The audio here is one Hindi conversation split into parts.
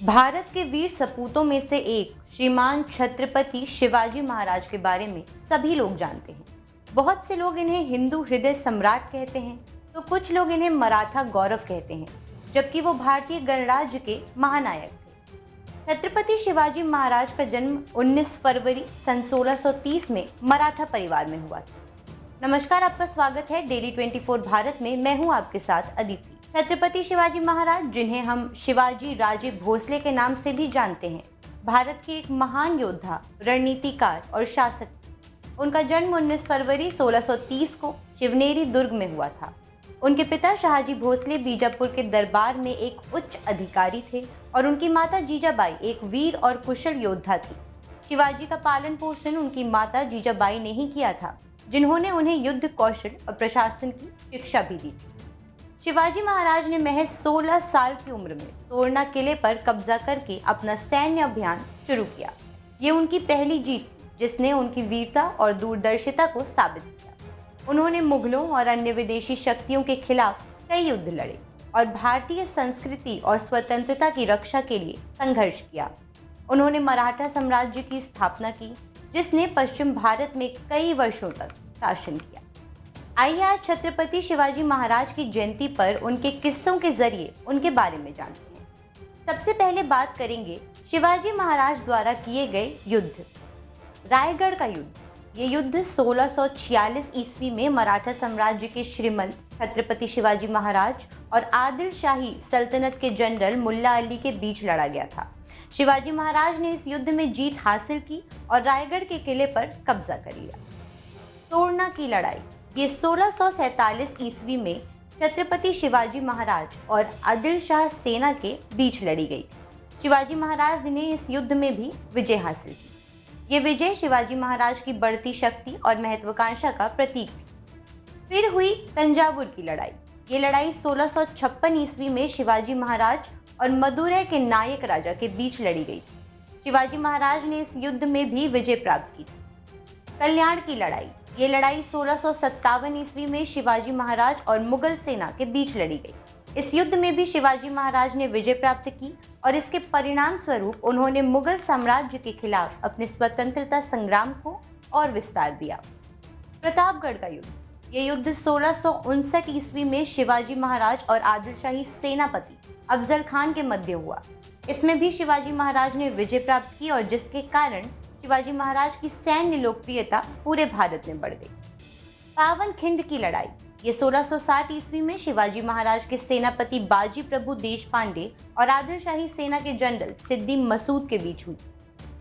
भारत के वीर सपूतों में से एक श्रीमान छत्रपति शिवाजी महाराज के बारे में सभी लोग जानते हैं। बहुत से लोग इन्हें हिंदू हृदय सम्राट कहते हैं, तो कुछ लोग इन्हें मराठा गौरव कहते हैं, जबकि वो भारतीय गणराज्य के महानायक थे। छत्रपति शिवाजी महाराज का जन्म 19 फरवरी सन 1630 में मराठा परिवार में हुआ था। नमस्कार, आपका स्वागत है डेली 24 भारत में। मैं हूं आपके साथ अदिति। छत्रपति शिवाजी महाराज, जिन्हें हम शिवाजी राजे भोसले के नाम से भी जानते हैं, भारत के एक महान योद्धा, रणनीतिकार और शासक थे। उनका जन्म 19 फरवरी 1630 को शिवनेरी दुर्ग में हुआ था। उनके पिता शाहजी भोसले बीजापुर के दरबार में एक उच्च अधिकारी थे और उनकी माता जीजाबाई एक वीर और कुशल योद्धा थी। शिवाजी का पालन पोषण उनकी माता जीजाबाई ने ही किया था, जिन्होंने उन्हें युद्ध कौशल और प्रशासन की शिक्षा भी दी थी। शिवाजी महाराज ने महज 16 साल की उम्र में तोरना किले पर कब्जा करके अपना सैन्य अभियान शुरू किया। ये उनकी पहली जीत थी, जिसने उनकी वीरता और दूरदर्शिता को साबित किया। उन्होंने मुगलों और अन्य विदेशी शक्तियों के खिलाफ कई युद्ध लड़े और भारतीय संस्कृति और स्वतंत्रता की रक्षा के लिए संघर्ष किया। उन्होंने मराठा साम्राज्य की स्थापना की, जिसने पश्चिम भारत में कई वर्षों तक शासन किया। आइए आज छत्रपति शिवाजी महाराज की जयंती पर उनके किस्सों के जरिए उनके बारे में जानते हैं। सबसे पहले बात करेंगे शिवाजी महाराज द्वारा किए गए युद्ध। रायगढ़ का युद्ध। ये युद्ध 1646 ईस्वी में मराठा साम्राज्य के श्रीमंत छत्रपति शिवाजी महाराज और आदिल शाही सल्तनत के जनरल मुल्ला अली के बीच लड़ा गया था। शिवाजी महाराज ने इस युद्ध में जीत हासिल की और रायगढ़ के किले पर कब्जा कर लिया। तोरना की लड़ाई। ये 1647 ईस्वी में छत्रपति शिवाजी महाराज और आदिल शाह सेना के बीच लड़ी गई। शिवाजी महाराज ने इस युद्ध में भी विजय हासिल की। ये विजय शिवाजी महाराज की बढ़ती शक्ति और महत्वाकांक्षा का प्रतीक थी। फिर हुई तंजावुर की लड़ाई। ये लड़ाई 1656 ईस्वी में शिवाजी महाराज और मदुरै के नायक राजा के बीच लड़ी गई। शिवाजी महाराज ने इस युद्ध में भी विजय प्राप्त की। कल्याण की लड़ाई। ये लड़ाई 1657 ईस्वी में शिवाजी महाराज और मुगल सेना के बीच लड़ी गई। इस युद्ध में भी शिवाजी महाराज ने विजय प्राप्त की और इसके परिणाम स्वरूप उन्होंने मुगल साम्राज्य के खिलाफ अपने स्वतंत्रता संग्राम को और विस्तार दिया। प्रतापगढ़ का युद्ध। ये युद्ध 1659 ईस्वी में शिवाजी महाराज और आदिल शाही सेनापति अफजल खान के मध्य हुआ। इसमें भी शिवाजी महाराज ने विजय प्राप्त की और जिसके कारण शिवाजी महाराज की सैन्य लोकप्रियता पूरे भारत में बढ़ गई। पावनखिंड की लड़ाई। ये 1660 ईस्वी में शिवाजी महाराज के सेनापति बाजी प्रभु देशपांडे और आदिल शाही सेना के जनरल सिद्दी मसूद के बीच हुई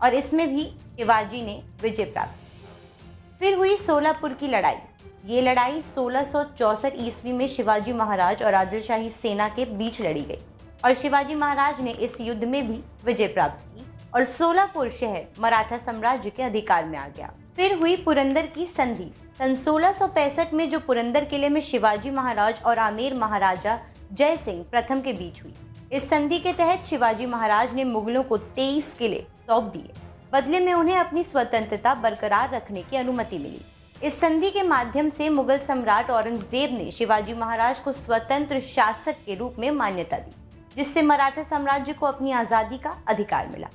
और इसमें भी शिवाजी ने विजय प्राप्त की। फिर हुई सोलापुर की लड़ाई। ये लड़ाई 1664 ईस्वी में शिवाजी महाराज और आदिल शाही सेना के बीच लड़ी गई और शिवाजी महाराज ने इस युद्ध में भी विजय प्राप्त की और सोलापुर शहर मराठा साम्राज्य के अधिकार में आ गया। फिर हुई पुरंदर की संधि। सन 1665 में जो पुरंदर किले में शिवाजी महाराज और आमेर महाराजा जय सिंह प्रथम के बीच हुई। इस संधि के तहत शिवाजी महाराज ने मुगलों को 23 किले सौंप दिए। बदले में उन्हें अपनी स्वतंत्रता बरकरार रखने की अनुमति मिली। इस संधि के माध्यम से मुगल सम्राट औरंगजेब ने शिवाजी महाराज को स्वतंत्र शासक के रूप में मान्यता दी, जिससे मराठा साम्राज्य को अपनी आज़ादी का अधिकार मिला।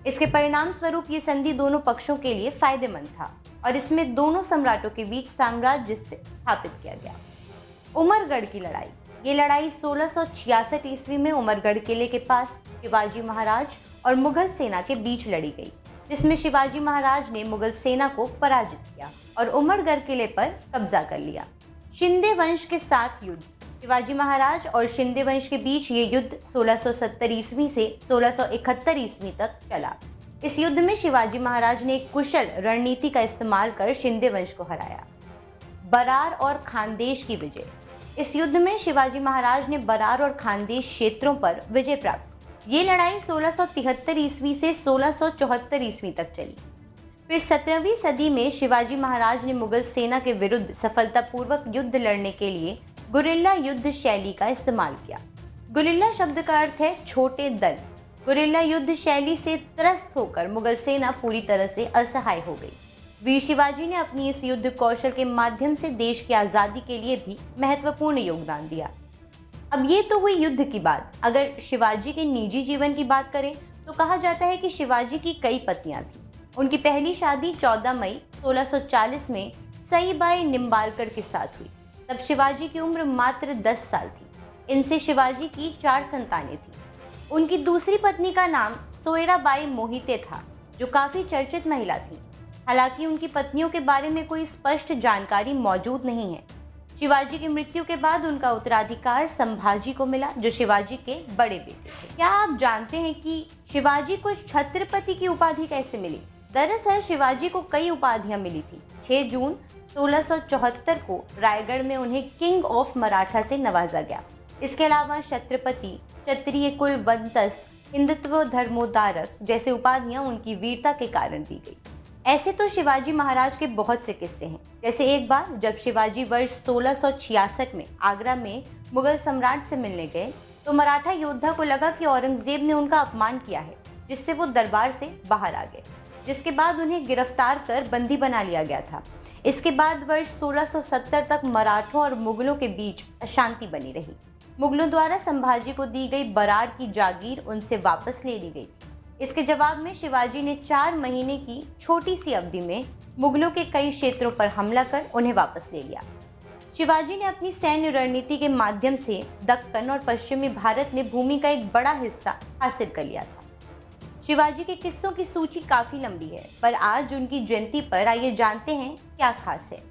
इसके परिणाम स्वरूप ये संधि दोनों पक्षों के लिए फायदेमंद था और इसमें दोनों सम्राटों के बीच साम्राज्य स्थापित किया गया। उमरगढ़ की लड़ाई। ये लड़ाई 1666 ईस्वी में उमरगढ़ किले के पास शिवाजी महाराज और मुगल सेना के बीच लड़ी गई, जिसमें शिवाजी महाराज ने मुगल सेना को पराजित किया और उमरगढ़ किले पर कब्जा कर लिया। शिंदे वंश के साथ युद्ध। शिवाजी महाराज और शिंदे वंश के बीच ये युद्ध 1670 ईस्वी से 1671 ईस्वी तक चला। इस युद्ध में शिवाजी महाराज ने एक कुशल रणनीति का इस्तेमाल कर शिंदे वंश को हराया। बरार और खानदेश की विजय। इस युद्ध में शिवाजी महाराज ने बरार और खानदेश क्षेत्रों पर विजय प्राप्त की। ये लड़ाई 1673 ईस्वी से 1674 ईस्वी तक चली। फिर 17वीं सदी में शिवाजी महाराज ने मुगल सेना के विरुद्ध सफलतापूर्वक युद्ध लड़ने के लिए गुरिल्ला युद्ध शैली का इस्तेमाल किया। गुरिल्ला शब्द का अर्थ है छोटे दल। गुरिल्ला युद्ध शैली से त्रस्त होकर मुगल सेना पूरी तरह से असहाय हो गई। वीर शिवाजी ने अपनी इस युद्ध कौशल के माध्यम से देश की आज़ादी के लिए भी महत्वपूर्ण योगदान दिया। अब ये तो हुई युद्ध की बात। अगर शिवाजी के निजी जीवन की बात करें तो कहा जाता है कि शिवाजी की कई पत्नियां थीं। उनकी पहली शादी 14 मई 1640 में सईबाई निम्बालकर के साथ हुई। तब शिवाजी की उम्र मात्र 10 साल थी। इनसे शिवाजी की 4 संतानें थीं। उनकी दूसरी पत्नी का नाम सोयराबाई मोहिते था, जो काफी चर्चित महिला थी। हालांकि उनकी पत्नियों के बारे में कोई स्पष्ट जानकारी मौजूद नहीं है। शिवाजी की मृत्यु के बाद उनका उत्तराधिकार संभाजी को मिला, जो शिवाजी के बड़े बेटे थे। क्या आप जानते हैं कि शिवाजी को छत्रपति की उपाधि कैसे मिली? दरअसल शिवाजी को कई उपाधियां मिली थी। 6 जून 1674 को रायगढ़ में उन्हें किंग ऑफ मराठा से नवाजा गया। इसके अलावा छत्रपति, क्षत्रिय कुल वंतस, हिंदुत्व धर्मोद्धारक जैसे उपाधियां उनकी वीरता के कारण दी गई। ऐसे तो शिवाजी महाराज के बहुत से किस्से हैं। जैसे एक बार जब शिवाजी वर्ष 1666 में आगरा में मुगल सम्राट से मिलने गए तो मराठा योद्धा को लगा कि औरंगजेब ने उनका अपमान किया है, जिससे वो दरबार से बाहर आ गए, जिसके बाद उन्हें गिरफ्तार कर बंदी बना लिया गया था। इसके बाद वर्ष 1670 तक मराठों और मुगलों के बीच अशांति बनी रही। मुगलों द्वारा संभाजी को दी गई बरार की जागीर उनसे वापस ले ली गई। इसके जवाब में शिवाजी ने 4 महीने की छोटी सी अवधि में मुगलों के कई क्षेत्रों पर हमला कर उन्हें वापस ले लिया। शिवाजी ने अपनी सैन्य रणनीति के माध्यम से दक्कन और पश्चिमी भारत में भूमि का एक बड़ा हिस्सा हासिल कर लिया था। शिवाजी के किस्सों की सूची काफी लंबी है, पर आज उनकी जयंती पर आइए जानते हैं क्या खास है।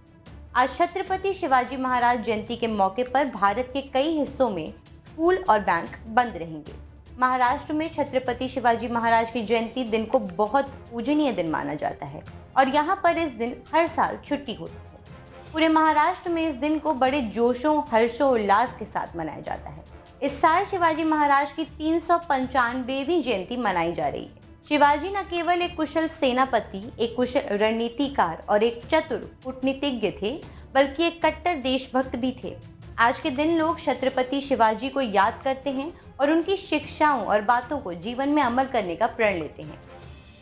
आज छत्रपति शिवाजी महाराज जयंती के मौके पर भारत के कई हिस्सों में स्कूल और बैंक बंद रहेंगे। महाराष्ट्र में छत्रपति शिवाजी महाराज की जयंती दिन को बहुत पूजनीय दिन माना जाता है और यहाँ पर इस दिन हर साल छुट्टी होती है। पूरे महाराष्ट्र में इस दिन को बड़े जोशों हर्षोल्लास के साथ मनाया जाता है। इस साल शिवाजी महाराज की 395वीं जयंती मनाई जा रही है। शिवाजी न केवल एक कुशल सेनापति, एक कुशल रणनीतिकार और एक चतुर कूटनीतिज्ञ थे, बल्कि एक कट्टर देशभक्त भी थे। आज के दिन लोग छत्रपति शिवाजी को याद करते हैं और उनकी शिक्षाओं और बातों को जीवन में अमल करने का प्रण लेते हैं।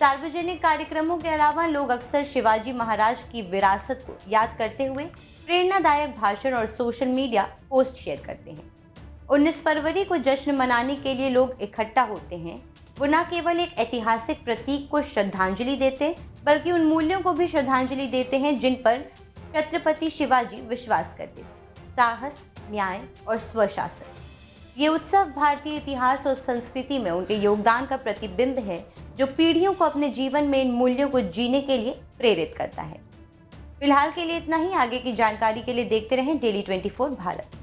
सार्वजनिक कार्यक्रमों के अलावा लोग अक्सर शिवाजी महाराज की विरासत को याद करते हुए प्रेरणादायक भाषण और सोशल मीडिया पोस्ट शेयर करते हैं। 19 फरवरी को जश्न मनाने के लिए लोग इकट्ठा होते हैं। वो न केवल एक ऐतिहासिक प्रतीक को श्रद्धांजलि देते, बल्कि उन मूल्यों को भी श्रद्धांजलि देते हैं जिन पर छत्रपति शिवाजी विश्वास करते थे: साहस, न्याय और स्वशासन। ये उत्सव भारतीय इतिहास और संस्कृति में उनके योगदान का प्रतिबिंब है, जो पीढ़ियों को अपने जीवन में इन मूल्यों को जीने के लिए प्रेरित करता है। फिलहाल के लिए इतना ही। आगे की जानकारी के लिए देखते रहें डेली 24 भारत।